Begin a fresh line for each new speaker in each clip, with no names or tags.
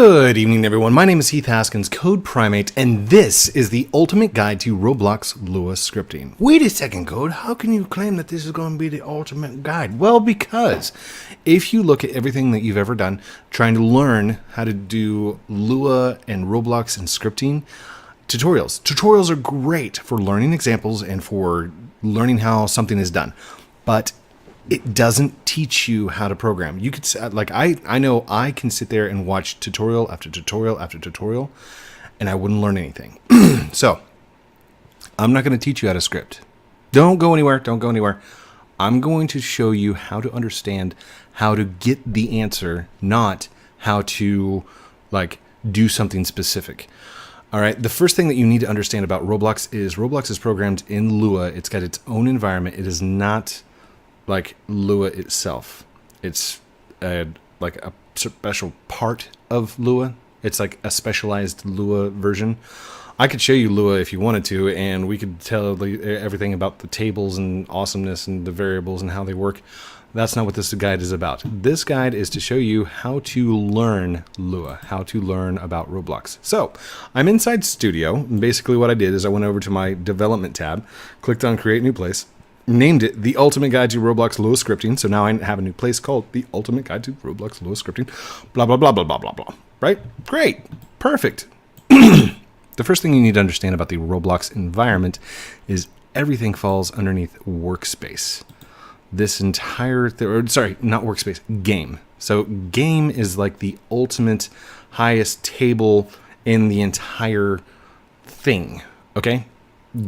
Good evening, everyone. My name is Heath Haskins, Code Primate, and this is the ultimate guide to Roblox LUA Scripting. Wait a second, Code. How can you claim that this is going to be the ultimate guide? Well, because if you look at everything that you've ever done trying to learn how to do Lua and Roblox and scripting, tutorials are great for learning examples and for learning how something is done, but it doesn't teach you how to program. You could, like, I know I can sit there and watch tutorial after tutorial after tutorial, and I wouldn't learn anything. So I'm not going to teach you how to script. Don't go anywhere. Don't go anywhere. I'm going to show you how to understand how to get the answer, not how to, like, do something specific. All right. The first thing that you need to understand about Roblox is programmed in Lua. It's got its own environment. It is not like Lua itself. It's like a special part of Lua. It's like a specialized Lua version. I could show you Lua if you wanted to, and we could tell everything about the tables and awesomeness and the variables and how they work. That's not what this guide is about. This guide is to show you how to learn Lua, how to learn about Roblox. So I'm inside Studio, and basically what I did is I went over to my development tab, clicked on Create New Place, named it The Ultimate Guide to Roblox LUA Scripting. So now I have a new place called The Ultimate Guide to Roblox LUA Scripting. Blah, blah, blah, blah, blah, blah, blah. Right? Great. Perfect. The first thing you need to understand about the Roblox environment is everything falls underneath workspace. This entire, not workspace, game. So game is like the ultimate highest table in the entire thing. Okay?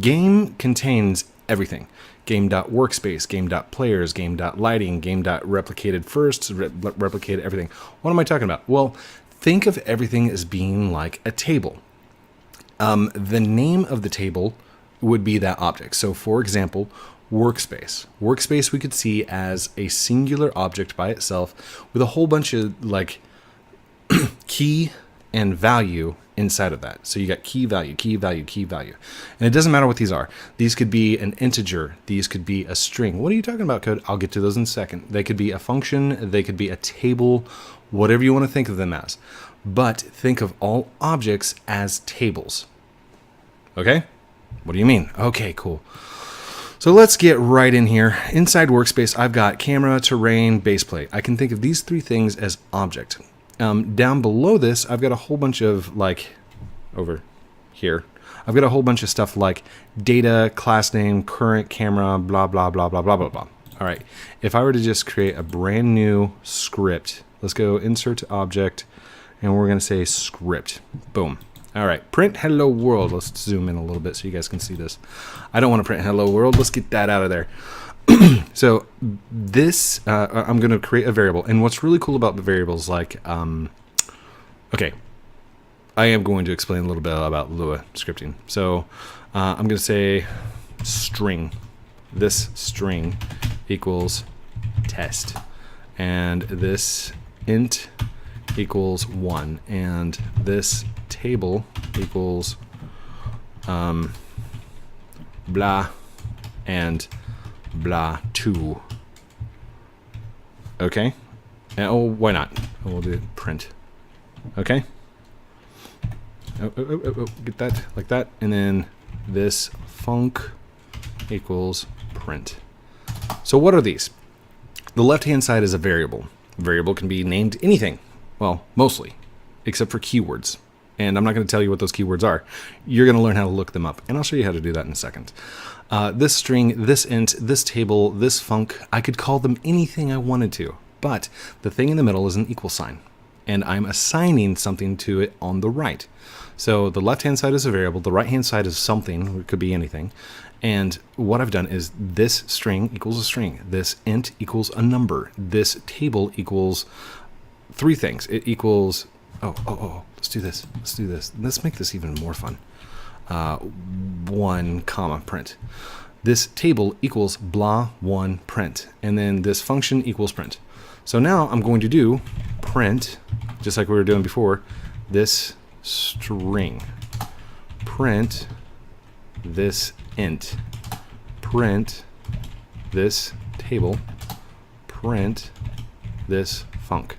Game contains everything. Game.workspace, game.players, game.lighting, game.replicated first, replicated everything. What am I talking about? Well, think of everything as being like a table. The name of the table would be that object. So for example, workspace. Workspace we could see as a singular object by itself with a whole bunch of like key and value inside of that. So you got key value, key value, key value. And it doesn't matter what these are. These could be an integer. These could be a string. What are you talking about, Code? I'll get to those in a second. They could be a function. They could be a table, whatever you want to think of them as. But think of all objects as tables. Okay? What do you mean? Okay, cool. So let's get right in here. Inside workspace, I've got camera, terrain, base plate. I can think of these three things as object. Down below this, I've got a whole bunch of, like, over here, I've got a whole bunch of stuff like data, class name, current camera, blah, blah, blah, blah, blah, blah, blah. All right. If I were to just create a brand new script, let's go insert object, and we're going to say script. Boom. All right. Print hello world. Let's zoom in a little bit so you guys can see this. I don't want to print hello world. Let's get that out of there. So this, I'm going to create a variable. And what's really cool about the variables, like, okay, I am going to explain a little bit about Lua scripting. So I'm going to say string. This string equals test. And this int equals 1. And this table equals blah and blah 2. Okay. And, oh, why not? We'll do print. Okay. Oh, get that like that, and then this func equals print. So what are these? The left-hand side is a variable. Variable can be named anything. Well, mostly, except for keywords. And I'm not going to tell you what those keywords are. You're going to learn how to look them up, and I'll show you how to do that in a second. This string, this int, this table, this func, I could call them anything I wanted to, but the thing in the middle is an equal sign, and I'm assigning something to it on the right. So the left-hand side is a variable, the right-hand side is something, it could be anything, and what I've done is this string equals a string, this int equals a number, this table equals three things. It equals, let's do this, let's make this even more fun. 1 comma print. This table equals blah 1 print, and then this function equals print. So now I'm going to do print, just like we were doing before, this string, print this int, print this table, print this func.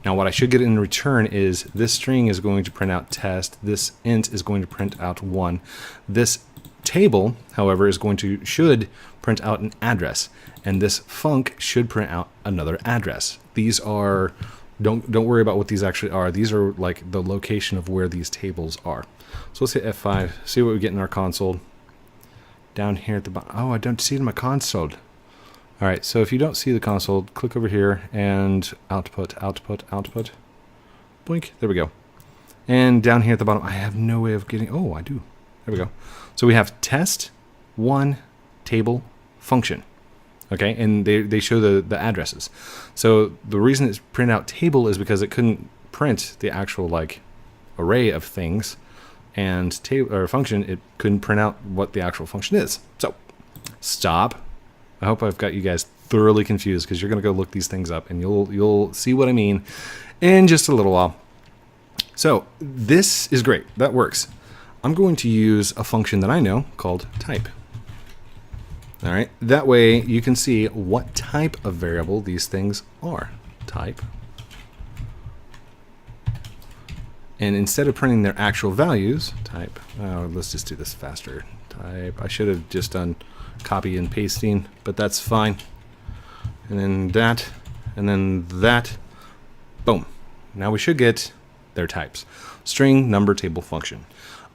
Now what I should get in return is this string is going to print out test, this int is going to print out 1. This table, however, should print out an address, and this func should print out another address. These are, don't worry about what these actually are. These are like the location of where these tables are. So let's hit F5, see what we get in our console. Down here at the bottom, oh, I don't see it in my console. All right, so if you don't see the console, click over here and output. Blink, there we go. And down here at the bottom, I have no way of getting, oh, I do. There we go. So we have test, 1, table, function. Okay, and they show the addresses. So the reason it's print out table is because it couldn't print the actual like array of things, and table or function, it couldn't print out what the actual function is. So stop. I hope I've got you guys thoroughly confused, because you're going to go look these things up and you'll see what I mean in just a little while. So this is great. That works. I'm going to use a function that I know called type. All right. That way you can see what type of variable these things are. Type. And instead of printing their actual values, type. Let's just do this faster. Type. I should have just done copy and pasting, but that's fine. And then that, and then that. Boom. Now we should get their types. String, number, table, function.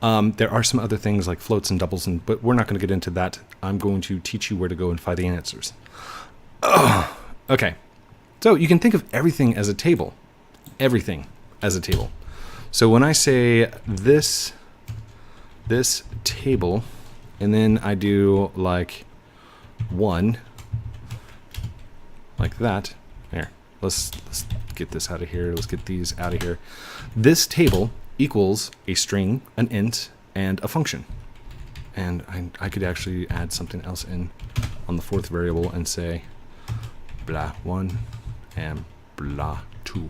There are some other things like floats and doubles, but we're not going to get into that. I'm going to teach you where to go and find the answers. Okay. So you can think of everything as a table. Everything as a table. So when I say this table, and then I do like 1, like that. There, let's get this out of here. Let's get these out of here. This table equals a string, an int, and a function. And I could actually add something else in on the 4th variable and say blah 1 and blah 2.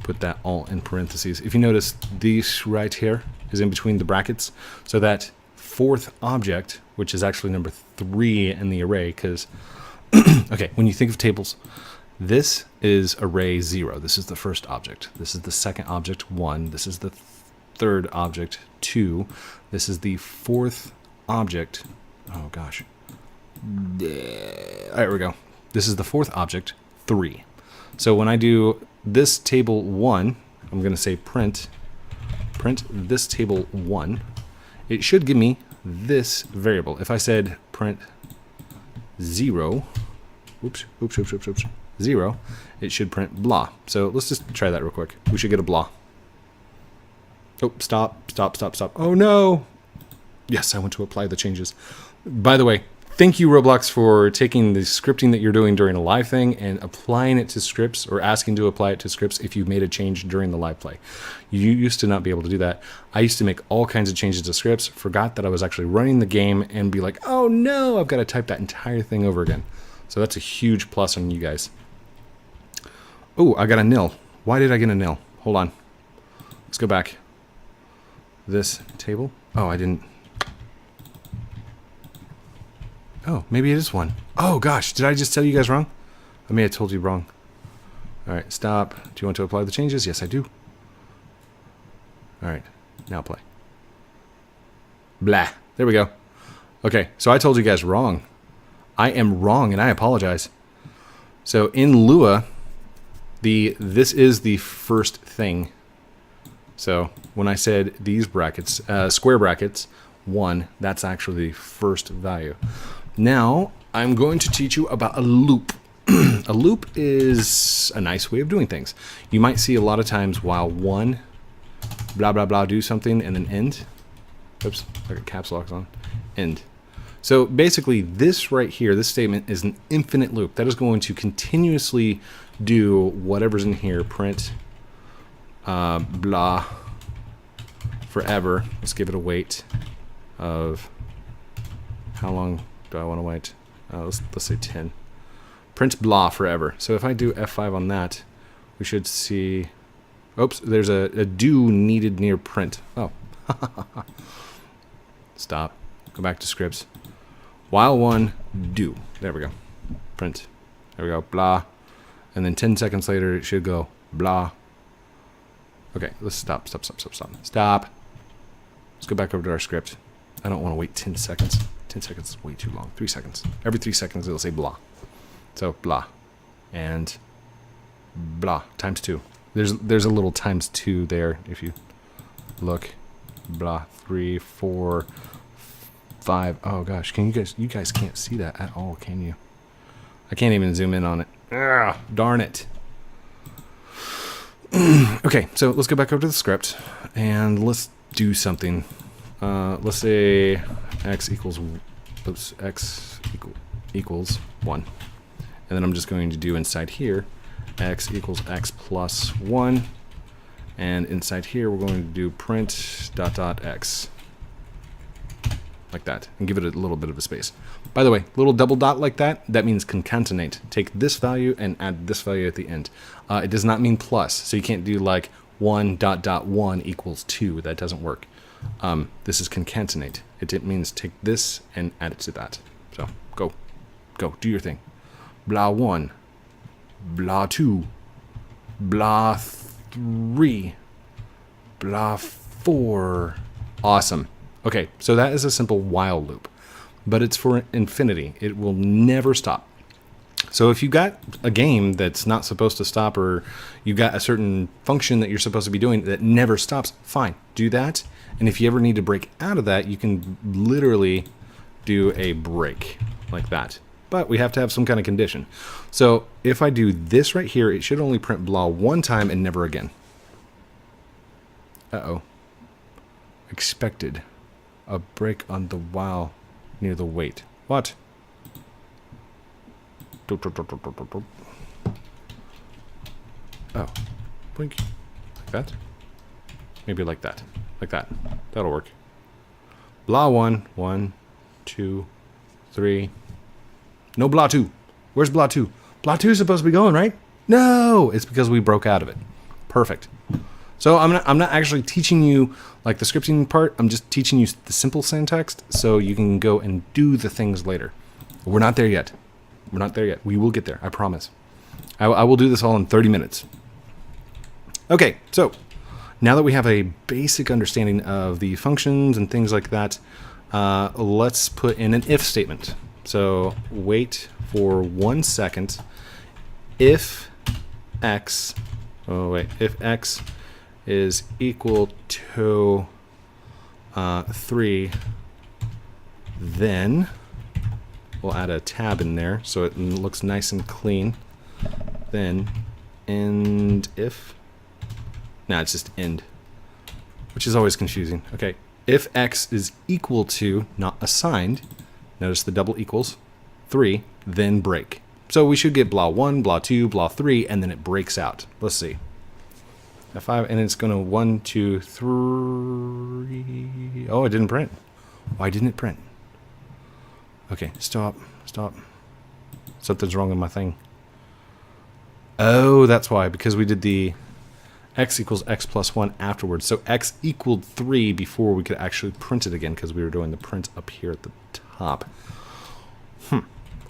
Put that all in parentheses. If you notice, these right here is in between the brackets, so that 4th object, which is actually number 3 in the array, because okay, when you think of tables, this is array 0. This is the first object. This is the second object, 1. This is the third object, 2. This is the 4th object. Oh gosh. There we go. This is the 4th object, 3. So when I do this table 1, I'm going to say print this table 1. It should give me this variable. If I said print 0, oops, 0, it should print blah. So let's just try that real quick. We should get a blah. Oh, stop. Oh no! Yes, I want to apply the changes. By the way, thank you, Roblox, for taking the scripting that you're doing during a live thing and applying it to scripts, or asking to apply it to scripts if you made a change during the live play. You used to not be able to do that. I used to make all kinds of changes to scripts, forgot that I was actually running the game, and be like, oh no, I've got to type that entire thing over again. So that's a huge plus on you guys. Oh, I got a nil. Why did I get a nil? Hold on. Let's go back. This table. Oh, I didn't. Oh, maybe it is 1. Oh gosh, did I just tell you guys wrong? I may have told you wrong. All right, stop. Do you want to apply the changes? Yes, I do. All right, now play. Blah. There we go. Okay, so I told you guys wrong. I am wrong, and I apologize. So in Lua, this is the first thing. So when I said these brackets, square brackets, 1, that's actually the first value. Now I'm going to teach you about a loop. A loop is a nice way of doing things. You might see a lot of times while 1, blah, blah, blah, do something, and then end. Oops, I got caps locks on. End. So basically this right here, this statement is an infinite loop. That is going to continuously do whatever's in here. Print blah forever. Let's give it a wait of how long do I want to wait? Let's say 10. Print blah forever. So if I do F5 on that, we should see, oops, there's a do needed near print. Oh. Stop. Go back to scripts. While 1, do. There we go. Print. There we go. Blah. And then 10 seconds later, it should go blah. Okay, let's stop. Let's go back over to our script. I don't want to wait 10 seconds. 10 seconds is way too long. 3 seconds. Every 3 seconds it'll say blah. So blah. And blah times 2. There's a little times 2 there if you look. Blah 3, 4, 5. Oh gosh, you guys can't see that at all, can you? I can't even zoom in on it. Ugh, darn it. Okay, so let's go back over to the script and let's do something. Let's say x equals 1. And then I'm just going to do inside here x equals x plus 1. And inside here we're going to do print ... x. Like that. And give it a little bit of a space. By the way, little double dot like that, that means concatenate. Take this value and add this value at the end. It does not mean plus. So you can't do like 1 ... 1 equals 2. That doesn't work. This is concatenate. It means take this and add it to that. So go, do your thing. Blah 1, blah 2, blah 3, blah 4. Awesome. Okay, so that is a simple while loop, but it's for infinity. It will never stop. So if you got a game that's not supposed to stop, or you got a certain function that you're supposed to be doing that never stops, fine, do that. And if you ever need to break out of that, you can literally do a break like that. But we have to have some kind of condition. So if I do this right here, it should only print blah 1 time and never again. Uh-oh. Expected. A break on the while near the wait. What? Oh. Blink. Like that? Maybe like that. Like that. That'll work. Blah 1. 1, 2, 3. No blah 2. Where's blah 2? Blah 2 is supposed to be going, right? No! It's because we broke out of it. Perfect. So I'm not actually teaching you like the scripting part. I'm just teaching you the simple syntax so you can go and do the things later. We're not there yet. We're not there yet. We will get there. I promise. I will do this all in 30 minutes. Okay, so now that we have a basic understanding of the functions and things like that, let's put in an if statement. So wait for 1 second. If x, if x is equal to 3, then we'll add a tab in there so it looks nice and clean. Then end if. Nah, it's just end, which is always confusing. Okay, if x is equal to, not assigned, notice the double equals, 3, then break. So we should get blah 1, blah 2, blah 3, and then it breaks out. Let's see. F5, and it's going to 1, 2, 3. Oh, it didn't print. Why didn't it print? Okay, stop. Something's wrong with my thing. Oh, that's why, because we did the x equals x plus 1 afterwards. So x equaled 3 before we could actually print it again, because we were doing the print up here at the top.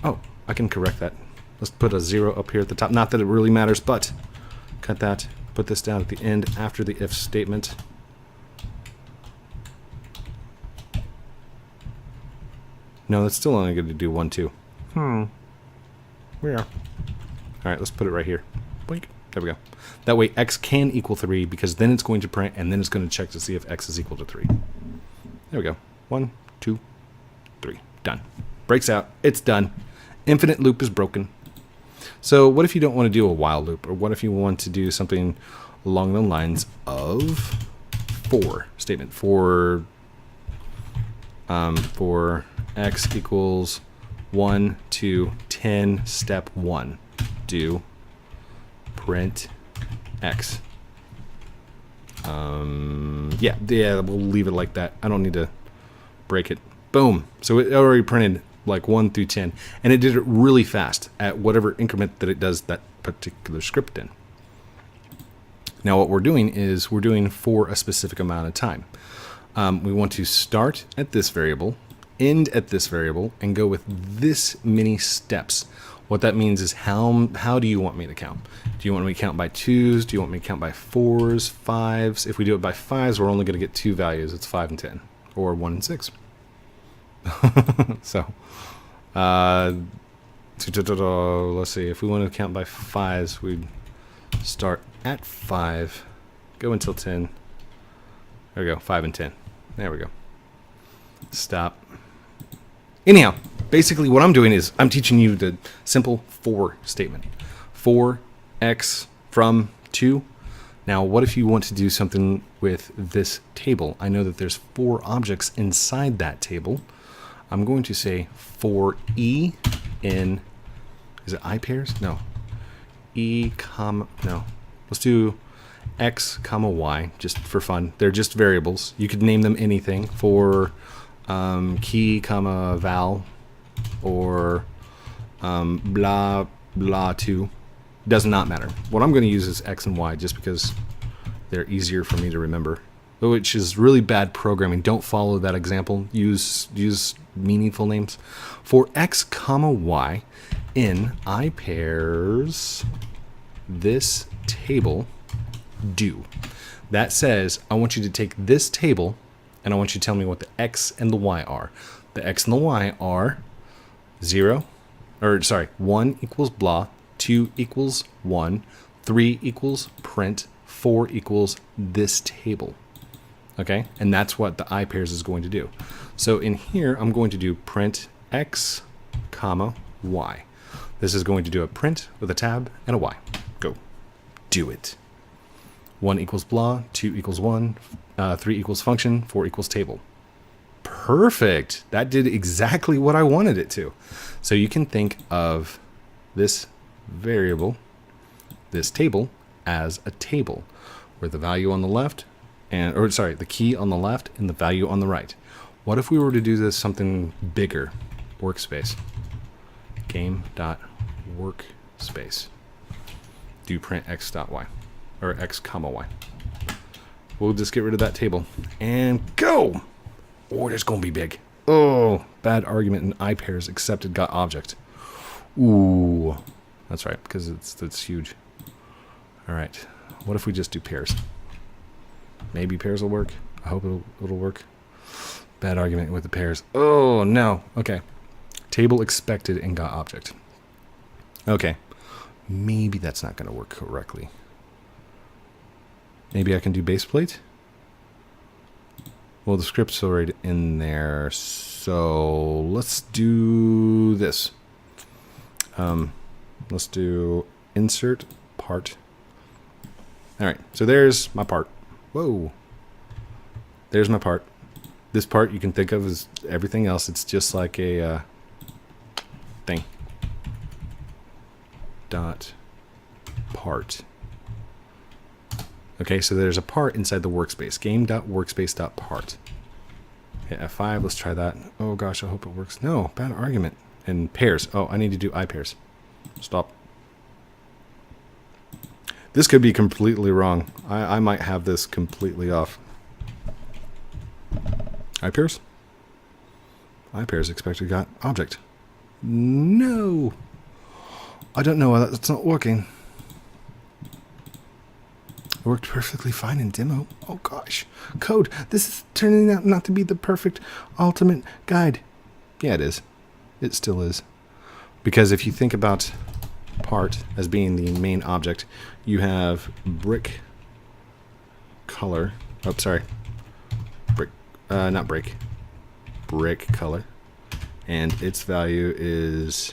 Oh, I can correct that. Let's put a 0 up here at the top. Not that it really matters, but cut that. Put this down at the end after the if statement. No, that's still only going to do 1, 2. Where? All right, let's put it right here. Blink. There we go. That way x can equal 3, because then it's going to print, and then it's going to check to see if x is equal to 3. There we go. 1, 2, 3. Done. Breaks out. It's done. Infinite loop is broken. So what if you don't want to do a while loop? Or what if you want to do something along the lines of for statement? For x equals 1 to 10, step 1. Do print x. Yeah, we'll leave it like that. I don't need to break it. Boom. So it already printed like 1 through 10, and it did it really fast at whatever increment that it does that particular script in. Now what we're doing is we're doing for a specific amount of time. We want to start at this variable, end at this variable, and go with this many steps. What that means is how do you want me to count? Do you want me to count by 2s? Do you want me to count by 4s, 5s? If we do it by 5s, we're only going to get 2 values. It's 5 and 10, or 1 and 6. So, let's see. If we want to count by 5s, we'd start at 5, go until 10. There we go, 5 and 10. There we go. Stop. Anyhow, basically what I'm doing is I'm teaching you the simple for statement. For x from 2. Now, what if you want to do something with this table? I know that there's 4 objects inside that table. I'm going to say for e in, is it I pairs? No. E comma, no. Let's do x comma y, just for fun. They're just variables. You could name them anything. For key comma val, or blah blah 2. Does not matter. What I'm going to use is x and y just because they're easier for me to remember, which is really bad programming. Don't follow that example. Use meaningful names. For x comma y in I pairs this table do. That says I want you to take this table and I want you to tell me what the x and the y are. The x and the y are 1 equals blah, 2 equals 1, 3 equals print, 4 equals this table. Okay, and that's what the I pairs is going to do. So in here, I'm going to do print x comma y. This is going to do a print with a tab and a y. Go. Do it. 1 equals blah, 2 equals 1, 3 equals function, 4 equals table. Perfect. That did exactly what I wanted it to. So you can think of this variable, this table, as a table where the value on the left the key on the left and the value on the right. What if we were to do this something bigger? Workspace. Game.workspace. Do print x dot y, or x comma y. We'll just get rid of that table and go. Oh, that's gonna be big. Oh, bad argument in I pairs accepted got object. Ooh, that's right, because it's huge. All right, what if we just do pairs? Maybe pairs will work. I hope it'll work. Bad argument with the pairs. Oh no. Okay. Table expected and got object. Okay. Maybe that's not going to work correctly. Maybe I can do base plate. Well, the script's already in there, so let's do this. Let's do insert part. All right. So there's my part. Whoa. There's my part. This part you can think of as everything else. It's just like a thing. Dot part. Okay, so there's a part inside the workspace. Game.workspace.part. Hit F5. Let's try that. Oh gosh, I hope it works. No, bad argument. And pairs. Oh, I need to do I pairs. Stop. This could be completely wrong. I might have this completely off. I pairs? I pairs expected got object. No! I don't know why that's not working. It worked perfectly fine in demo. Oh gosh. Code, this is turning out not to be the perfect ultimate guide. Yeah, it is. It still is. Because if you think about part as being the main object, you have brick color. Oh, sorry. Brick, not brick. Brick color. And its value is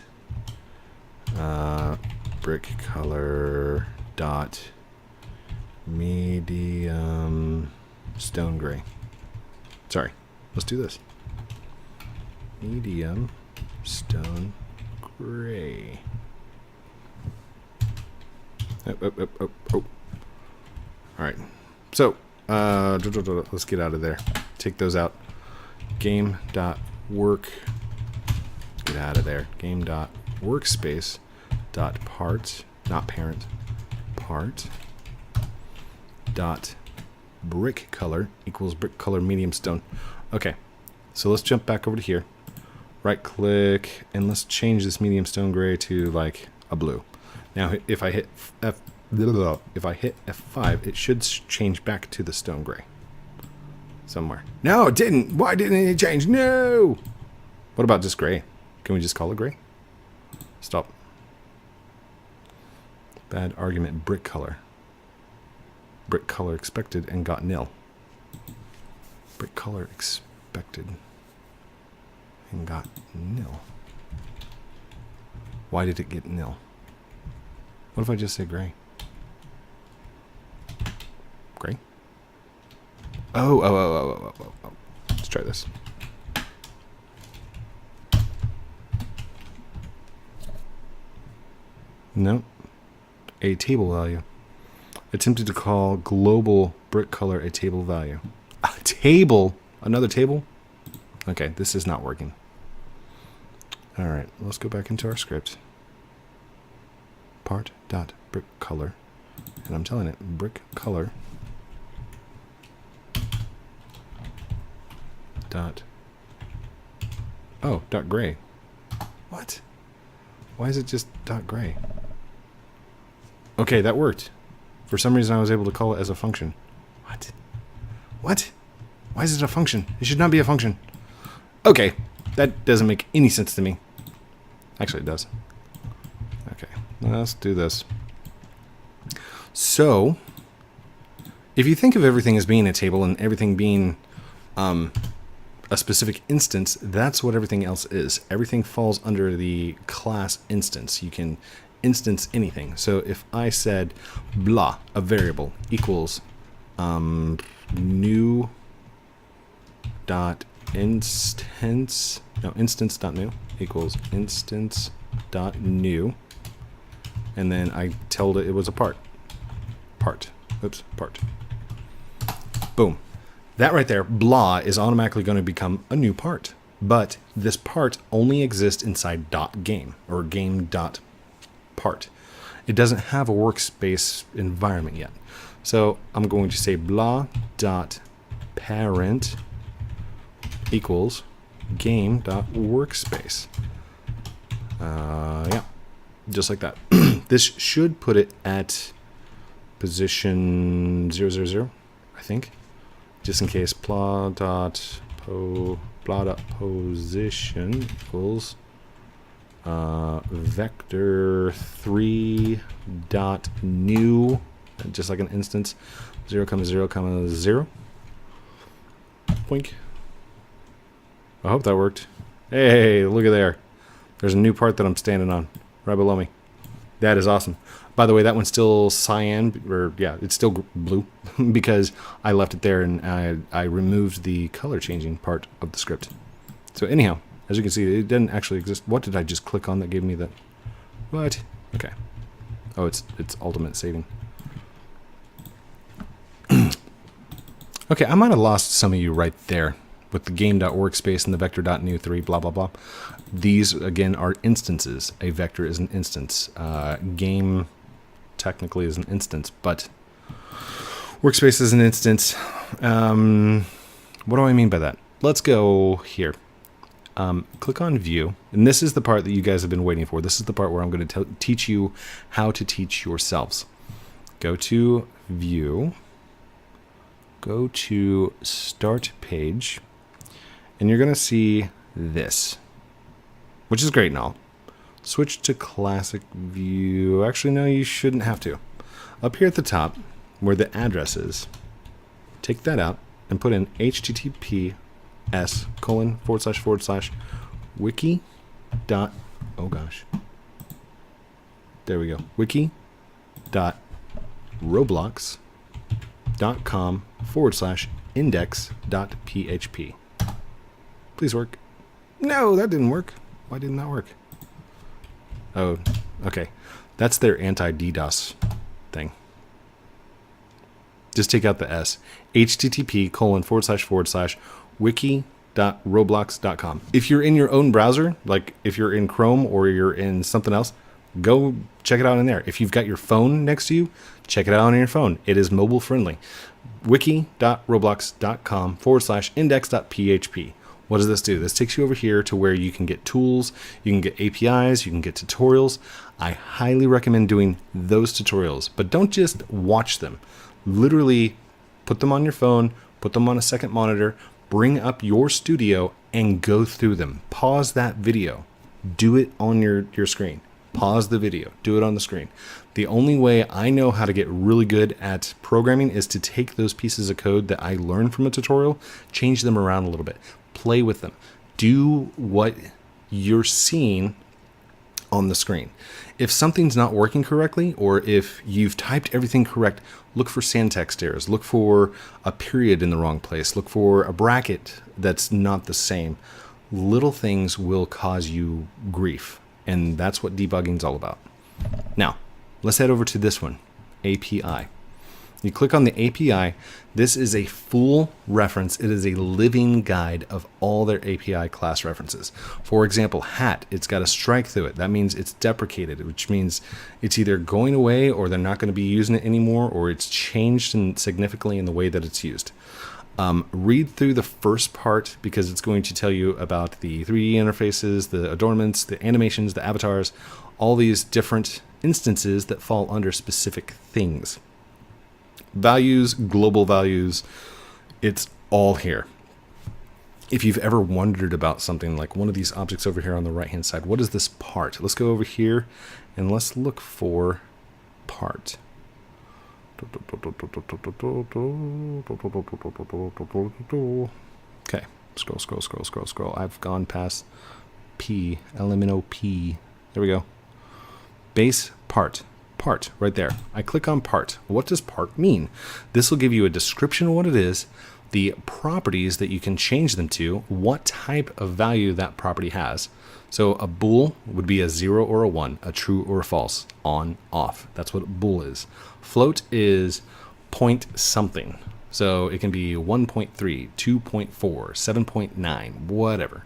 brick color dot medium stone gray. Sorry. Let's do this. Medium stone gray. Oh. All right. So, let's get out of there. Take those out. Game.work. Get out of there. Game.workspace.part, not parent, part dot brick color equals brick color medium stone. Okay. So let's jump back over to here. right click, and let's change this medium stone gray to like a blue. Now, if I hit F5, it should change back to the stone gray somewhere. No, it didn't. Why didn't it change? No. What about just gray? Can we just call it gray? Stop. Bad argument. Brick color. Brick color expected and got nil. Brick color expected and got nil. Why did it get nil? What if I just say gray? Gray? Oh. Let's try this. No. A table value. Attempted to call global brick color a table value. A table? Another table? Okay, this is not working. Alright, let's go back into our script. Part.brick color. And I'm telling it, brick color. Dot. Oh, dot gray. What? Why is it just dot gray? Okay, that worked. For some reason I was able to call it as a function. What? What? Why is it a function? It should not be a function. Okay, that doesn't make any sense to me. Actually, it does. Okay, let's do this. So, if you think of everything as being a table and everything being a specific instance, that's what everything else is. Everything falls under the class instance. You can instance anything. So if I said blah, a variable, equals new dot instance, no, instance dot new equals instance dot new, and then I told it was a part. Boom. That right there, blah, is automatically going to become a new part. But this part only exists inside .game or game.part. It doesn't have a workspace environment yet. So I'm going to say blah.parent equals game.workspace. Yeah, just like that. This should put it at position 000, I think. Just in case, blah.position equals vector 3 dot new, just like an instance, 0, 0, 0. Boink. I hope that worked. Hey, look at there. There's a new part that I'm standing on right below me. That is awesome. By the way, that one's still cyan, or yeah, it's still blue because I left it there and I removed the color changing part of the script. So anyhow, as you can see, it didn't actually exist. What did I just click on that gave me that? What? Okay. Oh, it's ultimate saving. Okay, I might have lost some of you right there with the game.workspace and the vector.new3, blah, blah, blah. These, again, are instances. A vector is an instance. Game technically is an instance, but workspace is an instance. What do I mean by that? Let's go here. Click on view, and this is the part that you guys have been waiting for. This is the part where I'm going to teach you how to teach yourselves. Go to view, go to start page, and you're going to see this, which is great and all. Switch to classic view. Actually, no, you shouldn't have to. Up here at the top, where the address is, take that out and put in https://wiki dot, oh gosh, there we go, wiki dot roblox.com/index.php. Please work. No, that didn't work. Why didn't that work? Oh, okay. That's their anti-DDoS thing. Just take out the S. http://wiki.roblox.com. If you're in your own browser, like if you're in Chrome or you're in something else, go check it out in there. If you've got your phone next to you, check it out on your phone. It is mobile friendly. wiki.roblox.com/index.php. What does this do? This takes you over here to where you can get tools, you can get APIs, you can get tutorials. I highly recommend doing those tutorials, but don't just watch them. Literally put them on your phone, put them on a second monitor, bring up your studio and go through them. Pause that video. Do it on your screen. Pause the video. Do it on the screen. The only way I know how to get really good at programming is to take those pieces of code that I learned from a tutorial, change them around a little bit, play with them. Do what you're seeing on the screen. If something's not working correctly, or if you've typed everything correct, look for syntax errors, look for a period in the wrong place, look for a bracket that's not the same. Little things will cause you grief, and that's what debugging's all about. Now, let's head over to this one, API. You click on the API. This is a full reference. It is a living guide of all their API class references. For example, hat, it's got a strike through it. That means it's deprecated, which means it's either going away or they're not going to be using it anymore, or it's changed significantly in the way that it's used. Read through the first part because it's going to tell you about the 3D interfaces, the adornments, the animations, the avatars, all these different instances that fall under specific things. Values, global values, it's all here. If you've ever wondered about something like one of these objects over here on the right hand side, what is this part? Let's go over here and let's look for part. Okay, scroll. I've gone past P, LMNOP. There we go. Base part. Part right there. I click on part. What does part mean? This will give you a description of what it is, the properties that you can change them to, what type of value that property has. So a bool would be a 0 or a 1, a true or a false, on, off. That's what a bool is. Float is point something. So it can be 1.3, 2.4, 7.9, whatever.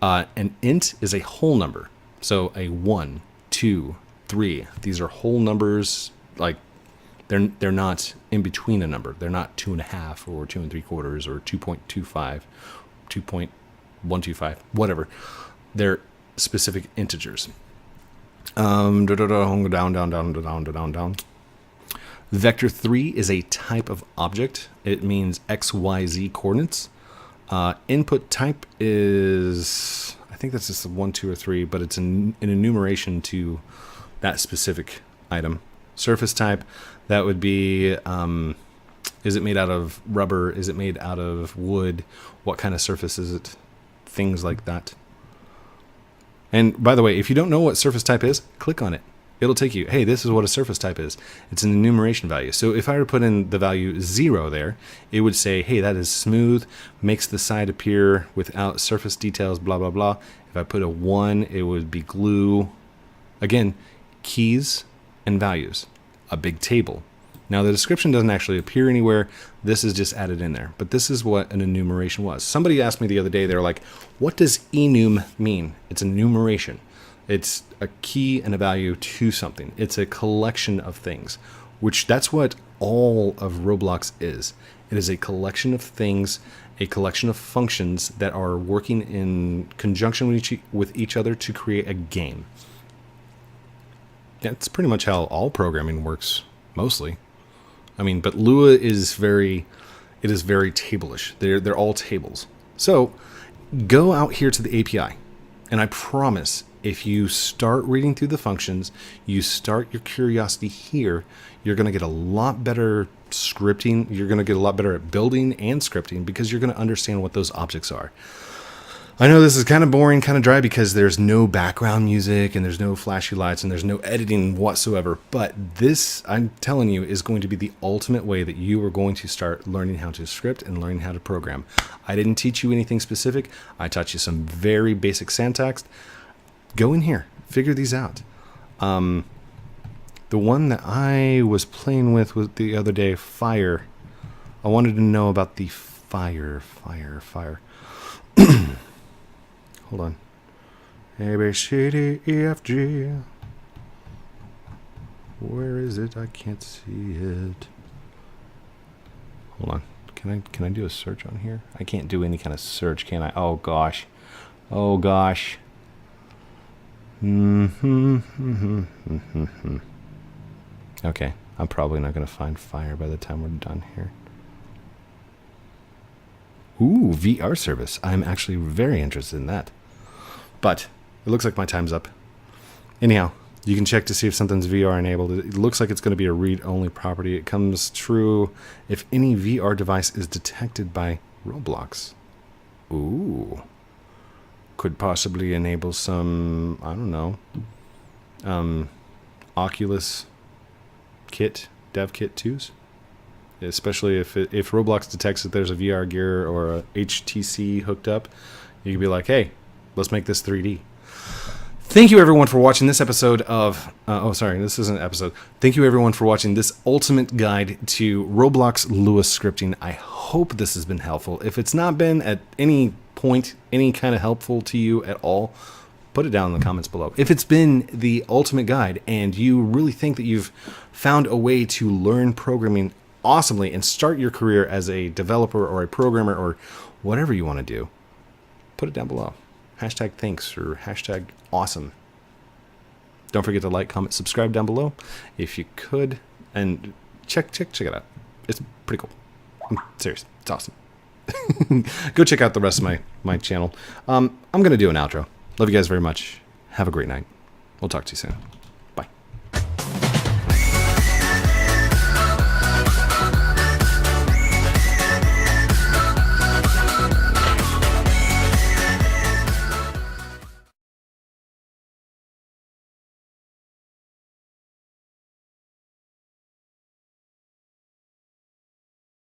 An int is a whole number. So a 1, 2, 3. These are whole numbers. Like they're not in between a number. They're not 2.5 or 2 3/4 or 2.25, 2.125, whatever. They're specific integers. Down. Vector 3 is a type of object. It means X, Y, Z coordinates. Input type is, I think that's just a 1, 2, or 3, but it's an enumeration to that specific item. Surface type, that would be, is it made out of rubber? Is it made out of wood? What kind of surface is it? Things like that. And by the way, if you don't know what surface type is, click on it. It'll take you, hey, this is what a surface type is. It's an enumeration value. So if I were to put in the value 0 there, it would say, hey, that is smooth, makes the side appear without surface details, blah, blah, blah. If I put a 1, it would be glue. Again, keys and values, a big table. Now the description doesn't actually appear anywhere. This is just added in there, but this is what an enumeration was. Somebody asked me the other day, they were like, what does enum mean? It's enumeration. It's a key and a value to something. It's a collection of things, which that's what all of Roblox is. It is a collection of things, a collection of functions that are working in conjunction with each other to create a game. That's pretty much how all programming works, mostly. I mean, but Lua is very table-ish. They're all tables. So go out here to the API, and I promise if you start reading through the functions, you start your curiosity here, you're going to get a lot better scripting. You're going to get a lot better at building and scripting because you're going to understand what those objects are. I know this is kind of boring, kind of dry because there's no background music and there's no flashy lights and there's no editing whatsoever. But this, I'm telling you, is going to be the ultimate way that you are going to start learning how to script and learning how to program. I didn't teach you anything specific. I taught you some very basic syntax. Go in here, figure these out. The one that I was playing with the other day, fire. I wanted to know about the fire. Hold on. A, B, C, D, E, F, G. Where is it? I can't see it. Hold on. Can I do a search on here? I can't do any kind of search, can I? Oh gosh. Oh gosh. Okay, I'm probably not going to find fire by the time we're done here. Ooh, VR service. I'm actually very interested in that. But it looks like my time's up. Anyhow, you can check to see if something's VR enabled. It looks like it's going to be a read-only property. It comes true if any VR device is detected by Roblox. Ooh. Could possibly enable some, I don't know, Oculus kit, dev kit 2s. Especially if Roblox detects that there's a VR gear or a HTC hooked up, you can be like, hey, let's make this 3D. Thank you everyone for watching this episode of, this isn't an episode. Thank you everyone for watching this ultimate guide to Roblox LUA Scripting. I hope this has been helpful. If it's not been at any point, any kind of helpful to you at all, put it down in the comments below. If it's been the ultimate guide and you really think that you've found a way to learn programming awesomely and start your career as a developer or a programmer or whatever you want to do, put it down below. Hashtag thanks or hashtag awesome. Don't forget to like, comment, subscribe down below if you could, and check it out. It's pretty cool. I'm serious. It's awesome. Go check out the rest of my channel. I'm going to do an outro. Love you guys very much. Have a great night. We'll talk to you soon.